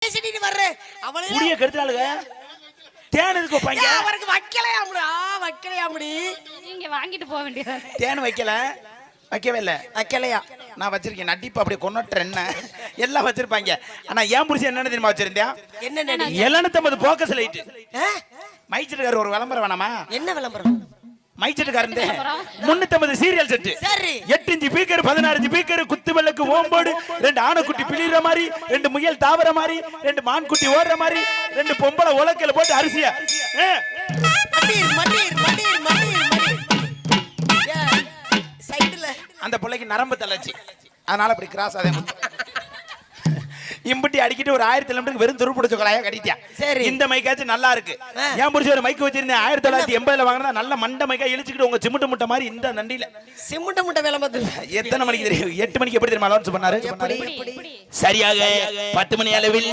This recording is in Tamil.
பேசிட்டு வர்றேன் அவளே குடிய கெடுத்தாளுங்க தேன் எதுக்கு வைப்பாங்க அவருக்கு வைக்கலையாமுடி நீங்க வாங்கிட்டு போக வேண்டியதா தேன் வைக்கவே இல்ல வைக்கலையா நான் வச்சிருக்கேன் நட்டிப்பு அப்படியே கொன்னட்றேன் என்ன எல்லாம் வச்சிருப்பாங்க ஆனா ஏன் புடிச்சு என்னன்னு தெரியுமா வச்சிருந்தேன் என்ன 750 போக்கஸ் லைட் மைச்சிட்டுக்காரு ஒரு விளம்பரம் வேணாமா என்ன விளம்பரம் மைச்சிட்டுக்காரந்தே 350 சீரியல் செட் சரி 8 இன்ச் ஸ்பீக்கர் 16 இன்ச் ஸ்பீக்கர் குத்து விளக்கு ஓம்போடு 2 ஆனைக்குட்டி பிளிற மாதிரி 2 முயல் தாவற மாதிரி 2 மான் குட்டி ஓடுற மாதிரி 2 பொம்பளை உலக்கையில போட்டு அரிசியா சைடுல அந்த பிள்ளைக்கு நரம்பு தளர்ச்சி அதனால அப்படி கிராஸ் ஆதே இம்பட்டி அடிக்கிட்டு ஒரு 1000 கிலோமீட்டருக்கு வெறும் துருப்புட சொக்கலாயா கட்டிட்டியா சரி இந்த மைக்காச்சும் நல்லா இருக்கு ஏன் புடிச்சு ஒரு மைக் வச்சிருந்தேன் 1980ல வாங்கினா நல்ல மண்டை மைக்கா இழுச்சிக்கிட்டு உங்க சிமுட்டு முட்டை மாதிரி இந்த நண்டில சிமுட்ட முட்டை விளம்பரம் எத்தனை மணிக்கு தெரியும் 8 மணிக்கு எப்படி தெரியுமா அலௌன்ஸ் பண்ணாரு சரியாக 10 மணி அளவில்